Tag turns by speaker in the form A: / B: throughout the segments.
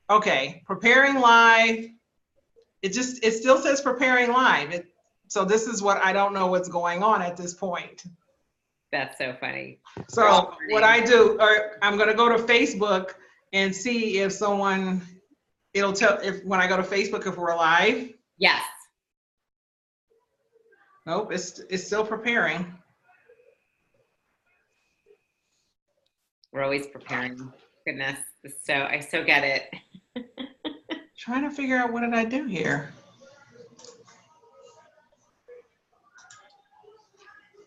A: Okay, preparing live. It still says preparing live. So this is what I don't know what's going on at this point.
B: That's so funny.
A: So what I do, or I'm going to go to Facebook and see if it'll tell if when I go to Facebook if we're live.
B: Yes.
A: Nope, it's still preparing.
B: We're always preparing. Goodness, I so get it.
A: Trying to figure out what did I do here.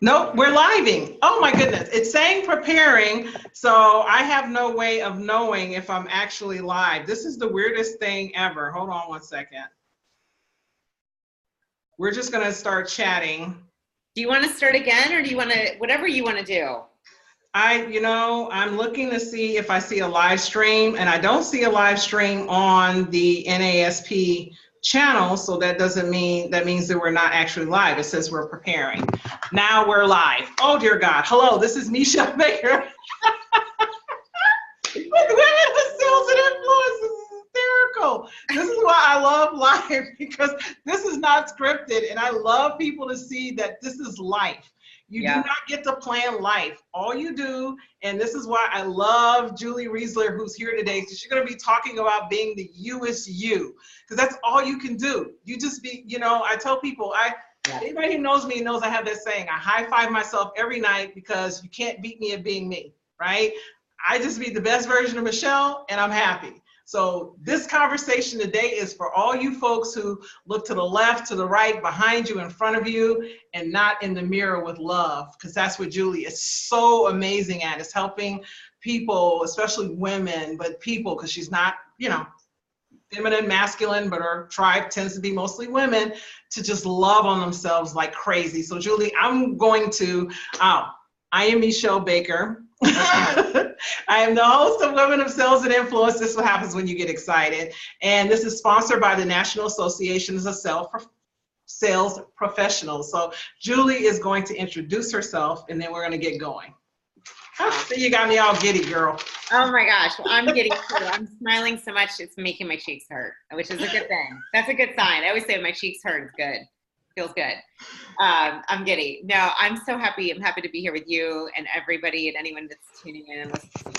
A: Nope, we're living. Oh my goodness, it's saying preparing, so I have no way of knowing if I'm actually live. This is the weirdest thing ever. Hold on one second. We're just gonna start chatting.
B: Do you want to start again, or do you want to, whatever you want to do?
A: I'm looking to see if I see a live stream, and I don't see a live stream on the NASP channel, so that means that we're not actually live. It says we're preparing. Now we're live. Oh dear God. Hello, this is Meshell Baker. With Women with Sales and Influence. This is hysterical. This is why I love live, because this is not scripted, and I love people to see that this is life. You do not get to plan life. All you do, and this is why I love Julie Reisler, who's here today. She's going to be talking about being the You-est You, because that's all you can do. You just be, I tell people, anybody who knows me knows I have this saying, I high five myself every night, because you can't beat me at being me, right? I just be the best version of Meshell, and I'm happy. So this conversation today is for all you folks who look to the left, to the right, behind you, in front of you, and not in the mirror with love, because that's what Julie is so amazing at, is helping people, especially women, but people, because she's not, feminine, masculine, but her tribe tends to be mostly women, to just love on themselves like crazy. So Julie, I am Meshell Baker. I am the host of Women of Sales and Influence. This is what happens when you get excited. And this is sponsored by the National Association of Sales Professionals. So Julie is going to introduce herself, and then we're going to get going. So you got me all giddy, girl.
B: Oh my gosh, well, I'm giddy too. I'm smiling so much, it's making my cheeks hurt, which is a good thing. That's a good sign. I always say my cheeks hurt, it's good. Feels good. I'm giddy. No, I'm so happy. I'm happy to be here with you and everybody and anyone that's tuning in and listening.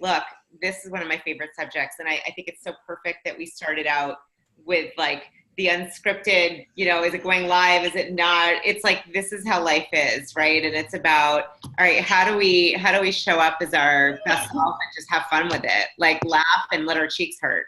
B: Look, this is one of my favorite subjects, and I think it's so perfect that we started out with like the unscripted, is it going live? Is it not? It's like, this is how life is, right? And it's about, all right, how do we show up as our best self and just have fun with it? Like laugh and let our cheeks hurt.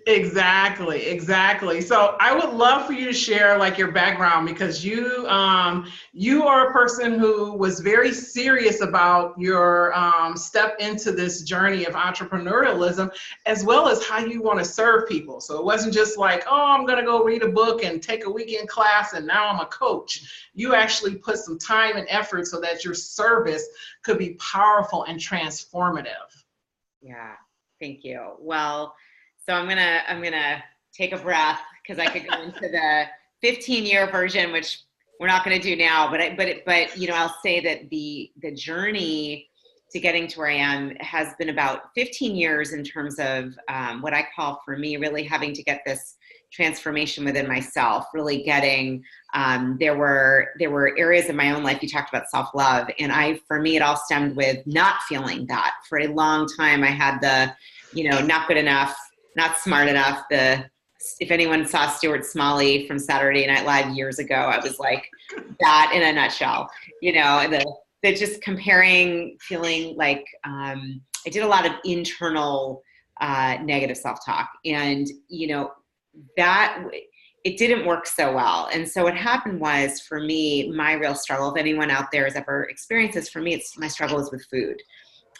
A: Exactly. So I would love for you to share like your background, because you are a person who was very serious about your step into this journey of entrepreneurialism, as well as how you want to serve people. So it wasn't just like, oh, I'm going to go read a book and take a weekend class and now I'm a coach. You actually put some time and effort so that your service could be powerful and transformative.
B: Yeah, thank you. Well, so I'm gonna take a breath, because I could go into the 15-year version, which we're not going to do now. But I'll say that the journey to getting to where I am has been about 15 years in terms of what I call, for me, really having to get this transformation within myself. Really getting there were areas in my own life. You talked about self-love, and for me, it all stemmed with not feeling that. For a long time, I had the not good enough, not smart enough. If anyone saw Stuart Smalley from Saturday Night Live years ago, I was like that in a nutshell. The just comparing, feeling like I did a lot of internal negative self-talk, and that it didn't work so well. And so what happened was, for me, my real struggle, if anyone out there has ever experienced this, for me, my struggle is with food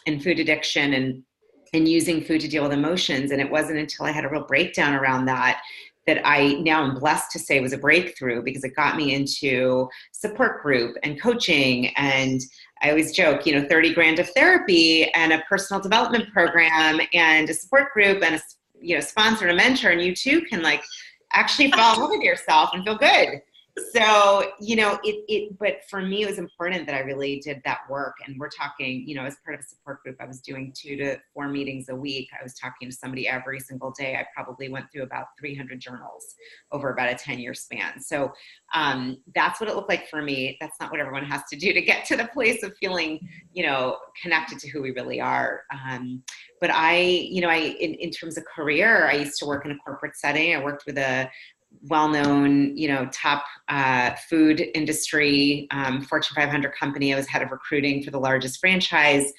B: and food addiction and using food to deal with emotions. And it wasn't until I had a real breakdown around that I now am blessed to say was a breakthrough, because it got me into support group and coaching. And I always joke, $30,000 of therapy and a personal development program and a support group and a sponsor and a mentor, and you too can like actually fall in love with yourself and feel good. So, but for me, it was important that I really did that work. And we're talking, as part of a support group, I was doing 2 to 4 meetings a week. I was talking to somebody every single day. I probably went through about 300 journals over about a 10-year span. So that's what it looked like for me. That's not what everyone has to do to get to the place of feeling, connected to who we really are. But in terms of career, I used to work in a corporate setting. I worked with a well-known, top food industry, Fortune 500 company. I was head of recruiting for the largest franchise.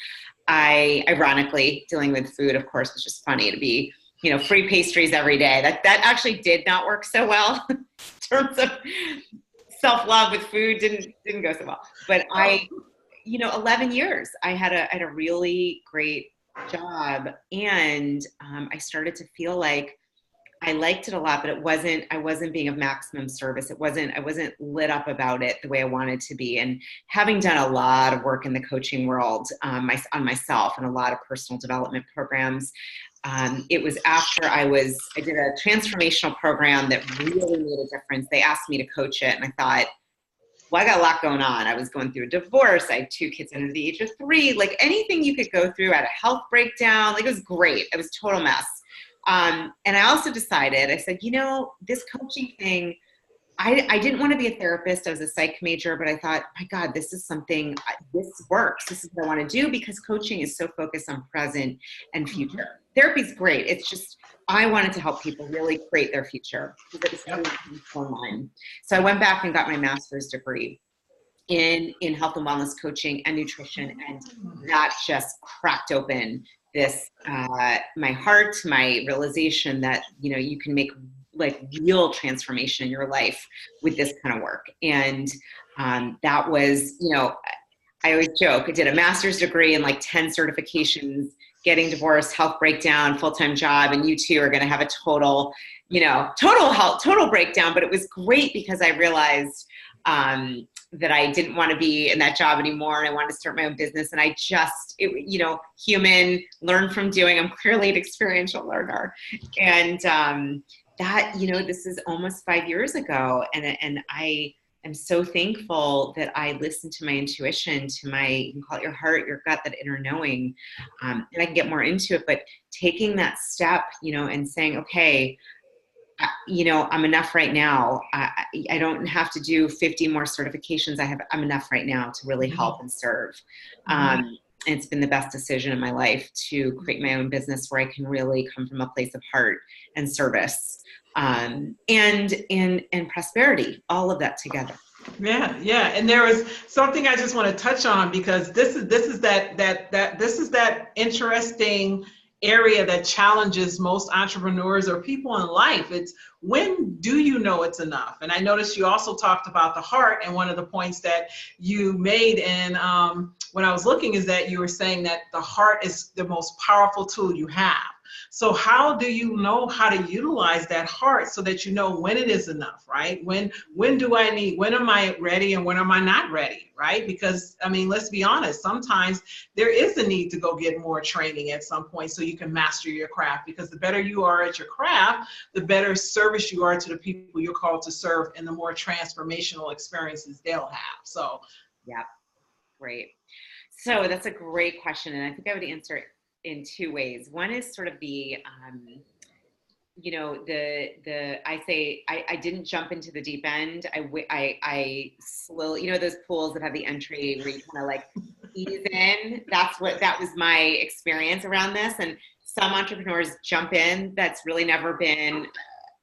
B: Ironically, dealing with food, of course, was just funny to be, free pastries every day. That actually did not work so well in terms of self-love with food. Didn't go so well. But 11 years, I had a really great job, and I started to feel like I liked it a lot, but I wasn't being of maximum service. I wasn't lit up about it the way I wanted to be. And having done a lot of work in the coaching world on myself and a lot of personal development programs, it was after I did a transformational program that really made a difference. They asked me to coach it, and I thought, well, I got a lot going on. I was going through a divorce. I had 2 kids under the age of 3. Like anything you could go through, I had a health breakdown. Like it was great. It was a total mess. And I also decided, I said, this coaching thing, I didn't want to be a therapist. I was a psych major, but I thought, my God, this is something, this works. This is what I want to do, because coaching is so focused on present and future. Therapy is great. It's just, I wanted to help people really create their future. So I went back and got my master's degree in health and wellness coaching and nutrition. And that just cracked open this, my heart, my realization that, you can make like real transformation in your life with this kind of work. And that was, I always joke, I did a master's degree and like 10 certifications, getting divorced, health breakdown, full-time job, and you two are going to have a total breakdown. But it was great because I realized that I didn't want to be in that job anymore, and I wanted to start my own business. And I just, human, learn from doing. I'm clearly an experiential learner. And this is almost 5 years ago. And I am so thankful that I listened to my intuition, to my, you can call it your heart, your gut, that inner knowing. And I can get more into it, but taking that step, and saying, okay, I'm enough right now. I don't have to do 50 more certifications. I'm enough right now to really help and serve. And it's been the best decision in my life to create my own business where I can really come from a place of heart and service, and prosperity, all of that together.
A: Yeah. And there is something I just want to touch on, because this is that interesting area that challenges most entrepreneurs or people in life. It's, when do you know it's enough? And I noticed you also talked about the heart, and one of the points that you made in when I was looking is that you were saying that the heart is the most powerful tool you have. So how do you know how to utilize that heart so that you know when it is enough, right? When am I ready and when am I not ready, right? Because, let's be honest, sometimes there is a need to go get more training at some point so you can master your craft, because the better you are at your craft, the better service you are to the people you're called to serve, and the more transformational experiences they'll have. So,
B: yeah, great. So that's a great question. And I think I would answer it in 2 ways. One is sort of the, I say, I didn't jump into the deep end. I slowly, those pools that have the entry where you kind of like ease in. That was my experience around this. And some entrepreneurs jump in. That's really never been,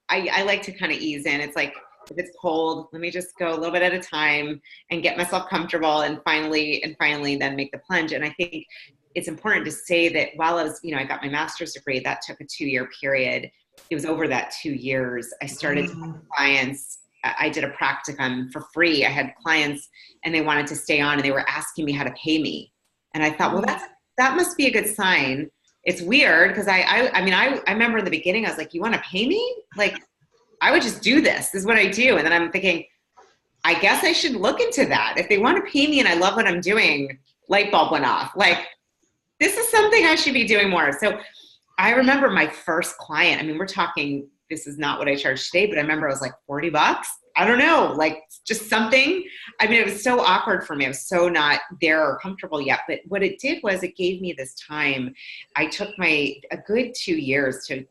B: I like to kind of ease in. It's like, if it's cold, let me just go a little bit at a time and get myself comfortable, and finally then make the plunge. And I think it's important to say that while I was, I got my master's degree, that took a 2-year period. It was over that 2 years, I started to have clients. I did a practicum for free. I had clients and they wanted to stay on, and they were asking me how to pay me. And I thought, well, that must be a good sign. It's weird because I remember in the beginning, I was like, you want to pay me? Like, I would just do this. This is what I do. And then I'm thinking, I guess I should look into that. If they want to pay me and I love what I'm doing, light bulb went off. Like, this is something I should be doing more. So I remember my first client. We're talking, this is not what I charge today, but I remember it was like $40. I don't know, like just something. I mean, it was so awkward for me. I was so not there or comfortable yet. But what it did was it gave me this time. I took a good 2 years to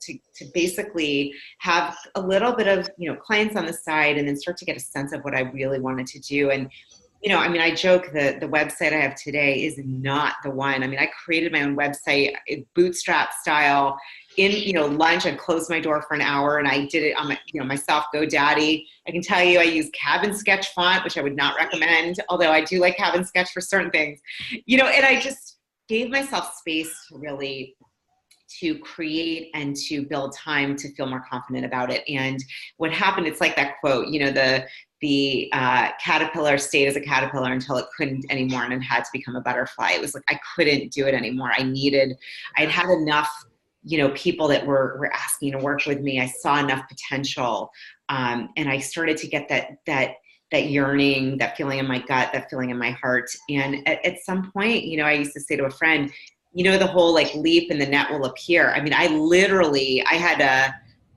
B: basically have a little bit of, clients on the side and then start to get a sense of what I really wanted to do. And, I mean, I joke that the website I have today is not the one. I mean, I created my own website, bootstrap style. In lunch, I'd close my door for an hour, and I did it on my myself GoDaddy. I can tell you, I use Cabin Sketch font, which I would not recommend, although I do like Cabin Sketch for certain things. And I just gave myself space to create and to build time to feel more confident about it. And what happened? It's like that quote, the caterpillar stayed as a caterpillar until it couldn't anymore, and it had to become a butterfly. It was like I couldn't do it anymore. I'd had enough. People that were asking to work with me. I saw enough potential. And I started to get that yearning, that feeling in my gut, that feeling in my heart. And at some point, I used to say to a friend, the whole like leap and the net will appear. I mean, I had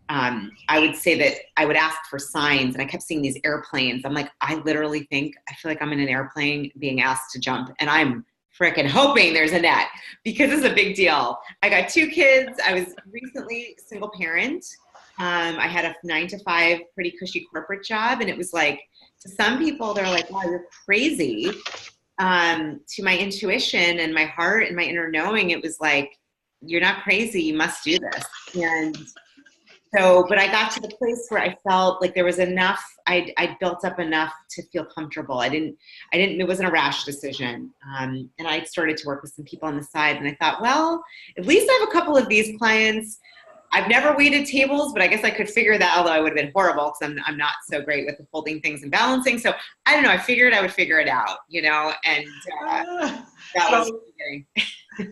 B: I would say that I would ask for signs, and I kept seeing these airplanes. I'm like, I feel like I'm in an airplane being asked to jump, and I'm frickin' hoping there's a net, because it's a big deal. I got 2 kids. I was recently single parent. I had a 9-to-5 pretty cushy corporate job. And it was like, to some people, they're like, wow, you're crazy. To my intuition and my heart and my inner knowing, it was like, you're not crazy. You must do this. And so, but I got to the place where I felt like there was enough, I built up enough to feel comfortable. It wasn't a rash decision. And I started to work with some people on the side, and I thought, well, at least I have a couple of these clients. I've never waited tables, but I guess I could figure that, although I would have been horrible because I'm not so great with holding things and balancing. So I don't know, I figured I would figure it out, and that was the beginning.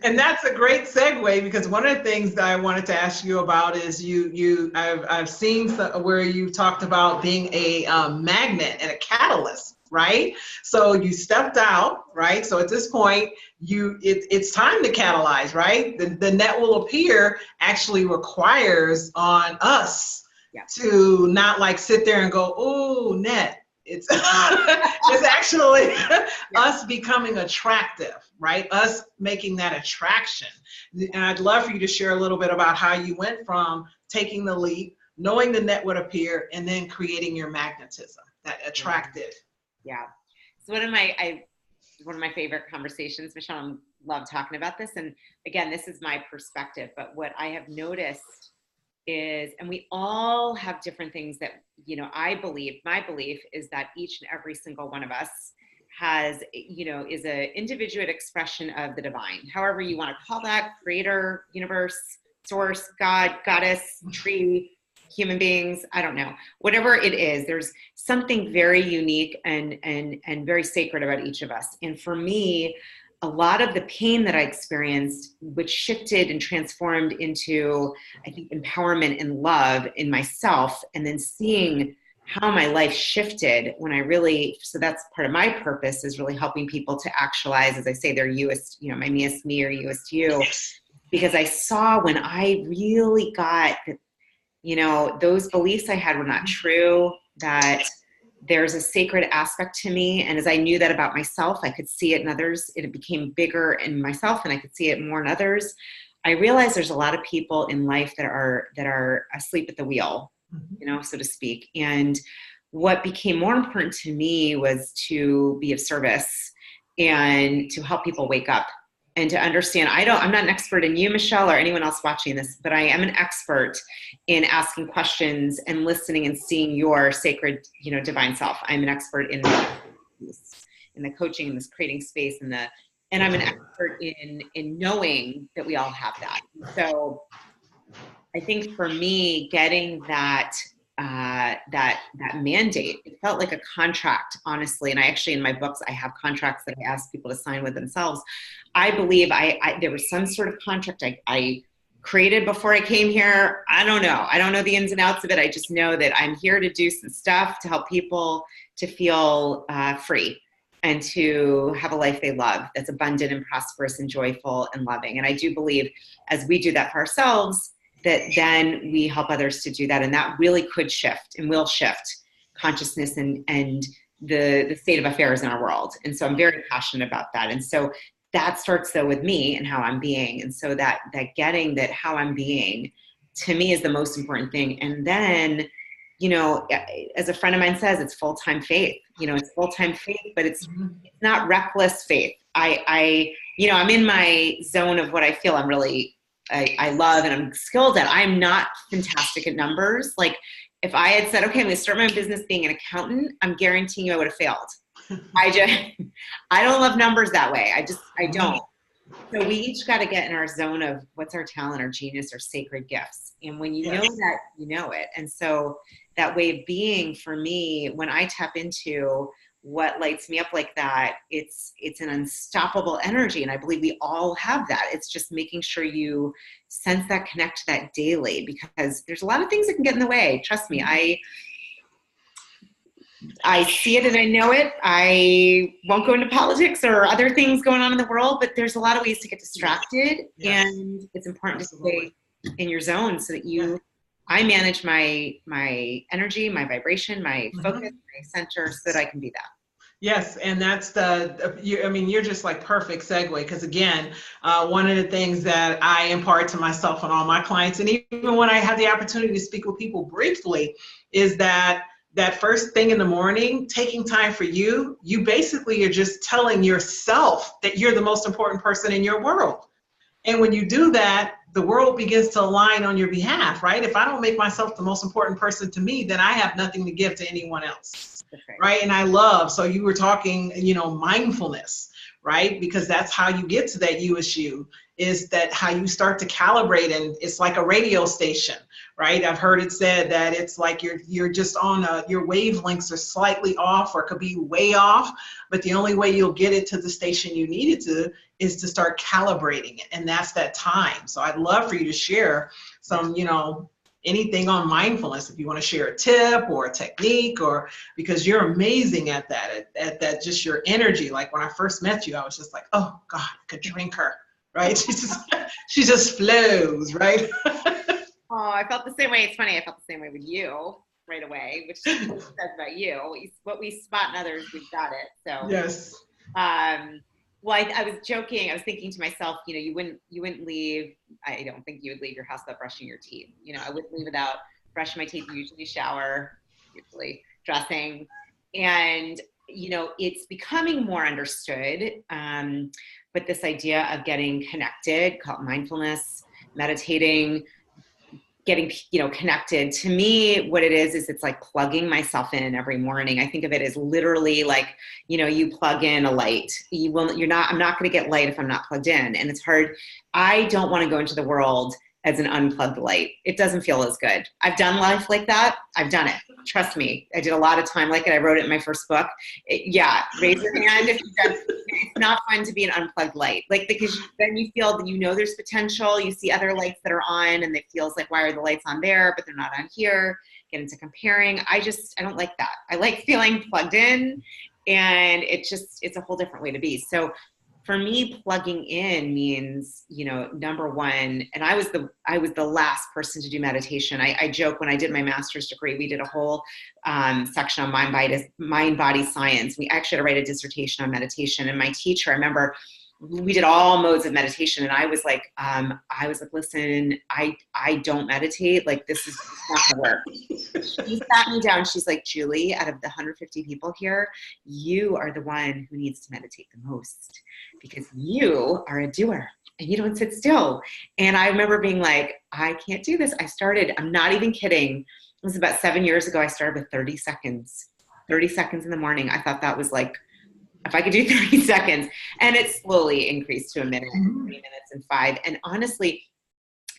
A: And that's a great segue, because one of the things that I wanted to ask you about is I've seen where you talked about being a magnet and a catalyst, right? So you stepped out, right? So at this point, it's time to catalyze, right? The net will appear actually requires on us to not like sit there and go, oh, net. It's actually us becoming attractive, right? Us making that attraction. And I'd love for you to share a little bit about how you went from taking the leap, knowing the net would appear, and then creating your magnetism, that attractive.
B: Yeah. So one of my favorite conversations, Meshell, I love talking about this. And again, this is my perspective, but what I have noticed is, and we all have different things that, my belief is that each and every single one of us has, is an individual expression of the divine, however you want to call that, creator, universe, source, God, goddess, tree, human beings, I don't know, whatever it is, there's something very unique and very sacred about each of us. And for me, a lot of the pain that I experienced, which shifted and transformed into, I think, empowerment and love in myself, and then seeing how my life shifted when so that's part of my purpose, is really helping people to actualize, as I say, their You-est, my Me-est Me or You-est You, because I saw when I really got, those beliefs I had were not true, that there's a sacred aspect to me. And as I knew that about myself, I could see it in others. It became bigger in myself, and I could see it more in others. I realized there's a lot of people in life that are asleep at the wheel, so to speak. And what became more important to me was to be of service and to help people wake up and to understand. I'm not an expert in you, Meshell, or anyone else watching this, but I am an expert in asking questions and listening and seeing your sacred, divine self. I'm an expert in the coaching and this creating space and I'm an expert in knowing that we all have that. So I think for me, getting that mandate, it felt like a contract, honestly. And I actually, in my books, I have contracts that I ask people to sign with themselves. I believe there was some sort of contract I created before I came here. I don't know. I don't know the ins and outs of it. I just know that I'm here to do some stuff to help people to feel free and to have a life they love, that's abundant and prosperous and joyful and loving. And I do believe as we do that for ourselves, that then we help others to do that. And that really could shift and will shift consciousness and the state of affairs in our world. And so I'm very passionate about that. And so that starts though with me and how I'm being. And so that getting that how I'm being to me is the most important thing. And then, you know, as a friend of mine says, it's full-time faith. You know, it's full-time faith, but it's not reckless faith. You know, I'm in my zone of what I feel I'm really, I love and I'm skilled at. I'm not fantastic at numbers. Like if I had said, okay, I'm going to start my business being an accountant, I'm guaranteeing you I would have failed. I don't love numbers that way. I don't. So we each got to get in our zone of what's our talent, our genius, our sacred gifts. And when you know that, you know it. And so that way of being for me, when I tap into what lights me up like that, it's an unstoppable energy. And I believe we all have that. It's just making sure you sense that, connect to that daily, because there's a lot of things that can get in the way. Trust me, I see it and I know it. I won't go into politics or other things going on in the world, but there's a lot of ways to get distracted. And it's important to stay in your zone so that I manage my energy, my vibration, my focus, my center, so that I can be that.
A: Yes, and that's you're just like perfect segue, because again, one of the things that I impart to myself and all my clients, and even when I have the opportunity to speak with people briefly, is that first thing in the morning, taking time for you basically are just telling yourself that you're the most important person in your world. And when you do that, the world begins to align on your behalf, right? If I don't make myself the most important person to me, then I have nothing to give to anyone else, right? And so you were talking, you know, mindfulness, right? Because that's how you get to that You-est You, is that how you start to calibrate, and it's like a radio station, right? I've heard it said that it's like you're just on your wavelengths are slightly off or could be way off, but the only way you'll get it to the station you need it to is to start calibrating it, and that's that time. So I'd love for you to share some, you know, anything on mindfulness, if you want to share a tip or a technique, or because you're amazing at that, just your energy. Like when I first met you, I was just like, oh God, I could drink her, right? She just flows, right?
B: Oh, I felt the same way. It's funny. I felt the same way with you right away, which says about you. What we spot in others, we've got it. So
A: yes.
B: Well, I was joking. I was thinking to myself, you know, you wouldn't leave. I don't think you would leave your house without brushing your teeth. You know, I wouldn't leave without brushing my teeth. Usually shower, usually dressing, and you know, it's becoming more understood. But this idea of getting connected, called mindfulness, meditating, getting, you know, connected, to me, what it is it's like plugging myself in every morning. I think of it as literally like, you know, you plug in a light. I'm not going to get light if I'm not plugged in. And it's hard. I don't want to go into the world as an unplugged light. It doesn't feel as good. I've done life like that. I've done it. Trust me. I did a lot of time like it. I wrote it in my first book. Raise your hand if you've done. It's not fun to be an unplugged light, like, because then you feel that, you know, there's potential. You see other lights that are on and it feels like, why are the lights on there, but they're not on here? Get into comparing. I don't like that. I like feeling plugged in, and it's a whole different way to be. So for me, plugging in means, you know, number one, and I was the last person to do meditation. I joke, when I did my master's degree, we did a whole section on mind body science. We actually had to write a dissertation on meditation. And my teacher, I remember, we did all modes of meditation, and I was like, listen, I don't meditate. Like, this is not gonna work. She sat me down. She's like, Julie, out of the 150 people here, you are the one who needs to meditate the most, because you are a doer and you don't sit still. And I remember being like, I can't do this. I'm not even kidding. It was about 7 years ago. I started with 30 seconds in the morning. I thought that was like, if I could do 30 seconds, and it slowly increased to a minute, 3 minutes, and 5. And honestly,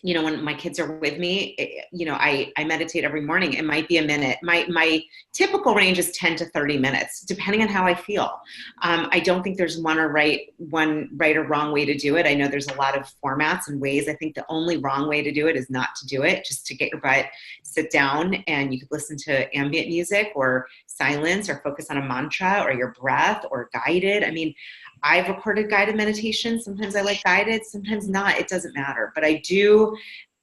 B: you know, when my kids are with me, you know, I meditate every morning. It might be a minute. My typical range is 10 to 30 minutes, depending on how I feel. I don't think there's one right or wrong way to do it. I know there's a lot of formats and ways. I think the only wrong way to do it is not to do it, just to get your butt, sit down, and you could listen to ambient music or silence, or focus on a mantra or your breath, or guided. I mean, I've recorded guided meditation. Sometimes I like guided, sometimes not. It doesn't matter. But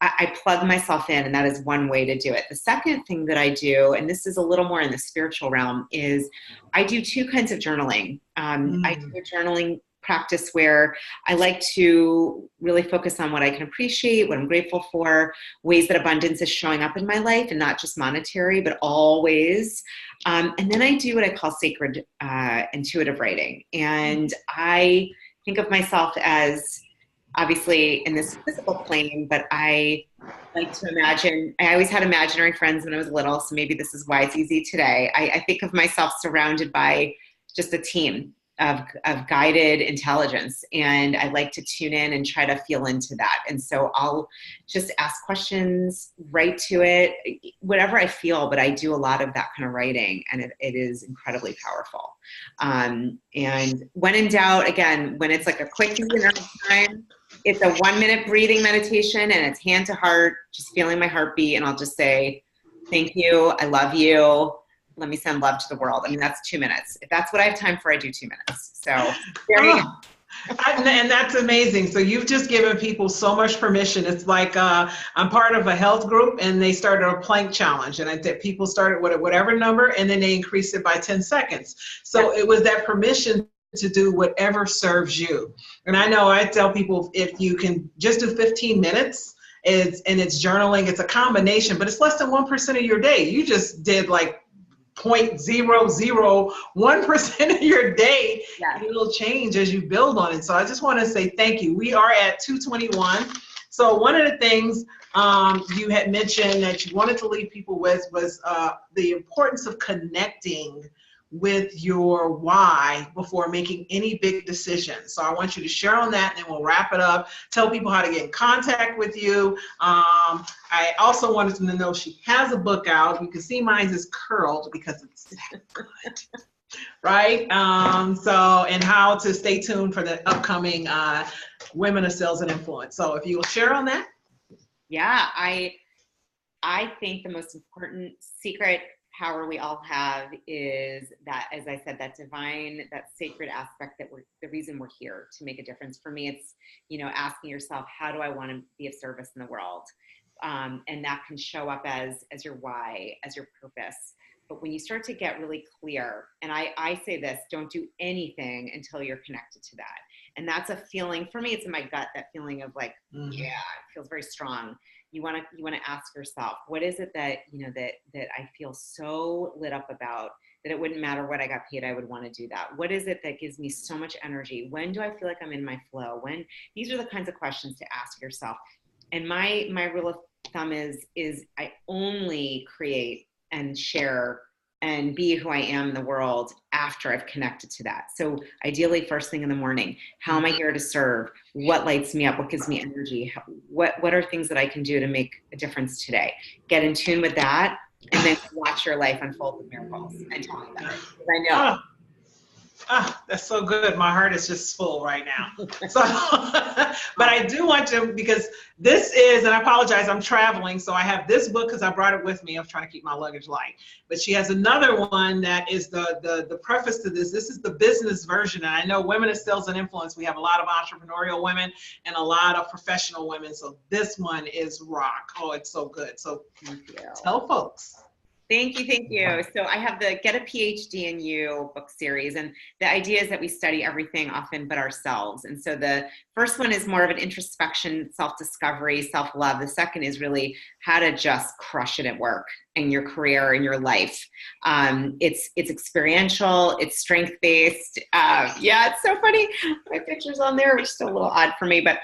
B: I plug myself in, and that is one way to do it. The second thing that I do, and this is a little more in the spiritual realm, is I do two kinds of journaling. I do a journaling practice where I like to really focus on what I can appreciate, what I'm grateful for, ways that abundance is showing up in my life, and not just monetary, but all ways. And then I do what I call sacred intuitive writing. And I think of myself as obviously in this physical plane, but I like to imagine, I always had imaginary friends when I was little, so maybe this is why it's easy today. I think of myself surrounded by just a team of guided intelligence, and I like to tune in and try to feel into that. And so I'll just ask questions, write to it, whatever I feel, but I do a lot of that kind of writing, and it is incredibly powerful. And when in doubt, again, when it's like a quick time, it's a 1-minute breathing meditation, and it's hand to heart, just feeling my heartbeat. And I'll just say, thank you. I love you. Let me send love to the world. I mean, that's 2 minutes. If that's what I have time for, I do 2 minutes. So there you go.
A: And that's amazing. So you've just given people so much permission. It's like I'm part of a health group, and they started a plank challenge, and I think people started with whatever number, and then they increased it by 10 seconds. So it was that permission to do whatever serves you. And I know I tell people, if you can just do 15 minutes, it's journaling, it's a combination, but it's less than 1% of your day. You just did like 0.001% of your day.
B: Yeah.
A: It'll change as you build on it. So I just want to say thank you. We are at 2:21. So one of the things you had mentioned that you wanted to leave people with was the importance of connecting with your why before making any big decisions. So I want you to share on that, and then we'll wrap it up. Tell people how to get in contact with you. I also wanted them to know she has a book out. You can see mine is curled because it's that good, right? And how to stay tuned for the upcoming Women of Sales and Influence. So if you will share on that.
B: Yeah, I think the most important secret power we all have is that, as I said, that divine, that sacred aspect, that we're the reason we're here, to make a difference. For me, it's, asking yourself, how do I want to be of service in the world? And that can show up as your why, as your purpose. But when you start to get really clear, and I say this, don't do anything until you're connected to that. And that's a feeling, for me, it's in my gut, that feeling of like, yeah, it feels very strong. You want to ask yourself, what is it that, that I feel so lit up about that it wouldn't matter what I got paid, I would want to do that? What is it that gives me so much energy? When do I feel like I'm in my flow? These are the kinds of questions to ask yourself. And my rule of thumb is I only create and share and be who I am in the world after I've connected to that. So ideally, first thing in the morning, how am I here to serve? What lights me up? What gives me energy? What are things that I can do to make a difference today? Get in tune with that, and then watch your life unfold with miracles and tell me about it. Because I know.
A: That's so good. My heart is just full right now. So, but I do want to, because this is, and I apologize, I'm traveling, so I have this book because I brought it with me. I'm trying to keep my luggage light. But she has another one that is the preface to this. This is the business version. And I know Women of Sales and Influence, we have a lot of entrepreneurial women and a lot of professional women. So this one is rock. Oh, it's so good. So tell folks.
B: Thank you. So I have the Get a PhD in You book series, and the idea is that we study everything often but ourselves. And so the first one is more of an introspection, self-discovery, self-love. The second is really how to just crush it at work, in your career, in your life. It's experiential, it's strength-based. It's so funny. My picture's on there, which is still a little odd for me, but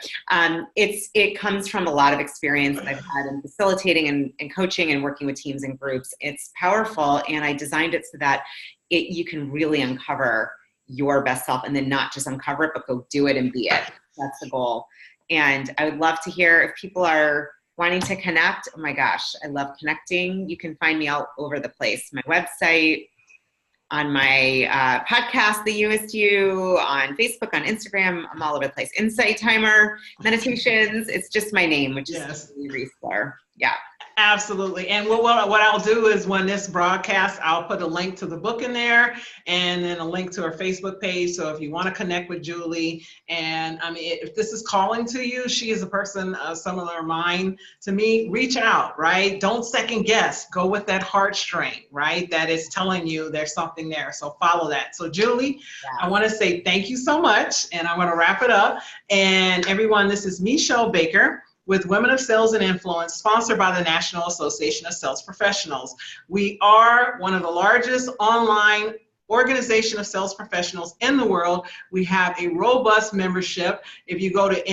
B: it comes from a lot of experience that I've had in facilitating and coaching and working with teams and groups. It's powerful, and I designed it so that you can really uncover your best self, and then not just uncover it, but go do it and be it. That's the goal. And I would love to hear if people are wanting to connect. Oh my gosh, I love connecting. You can find me all over the place. My website, on my podcast, the You-est You, on Facebook, on Instagram. I'm all over the place. Insight Timer, meditations. It's just my name, which is Reisler. Yeah.
A: Absolutely. And what I'll do is when this broadcast, I'll put a link to the book in there and then a link to her Facebook page. So if you want to connect with Julie, and I mean, if this is calling to you, she is a person similar mind to me, reach out, right? Don't second guess. Go with that heartstring, right? That is telling you there's something there. So follow that. So Julie, I want to say thank you so much. And I'm going to wrap it up. And everyone, this is Meshell Baker with Women of Sales and Influence, sponsored by the National Association of Sales Professionals. We are one of the largest online organization of sales professionals in the world. We have a robust membership. If you go to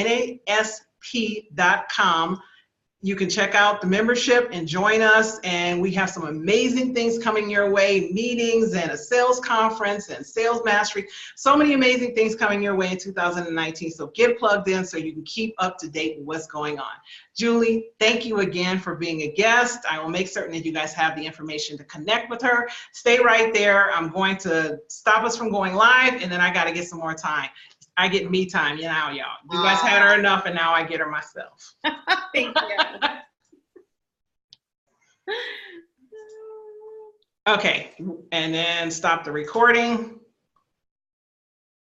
A: NASP.com, you can check out the membership and join us, and we have some amazing things coming your way, meetings and a sales conference and sales mastery. So many amazing things coming your way in 2019. So get plugged in so you can keep up to date with what's going on. Julie, thank you again for being a guest. I will make certain that you guys have the information to connect with her. Stay right there. I'm going to stop us from going live, and then I got to get some more time. I get me time, you know, y'all. You guys had her enough, and now I get her myself.
B: Thank you.
A: Okay, and then stop the recording.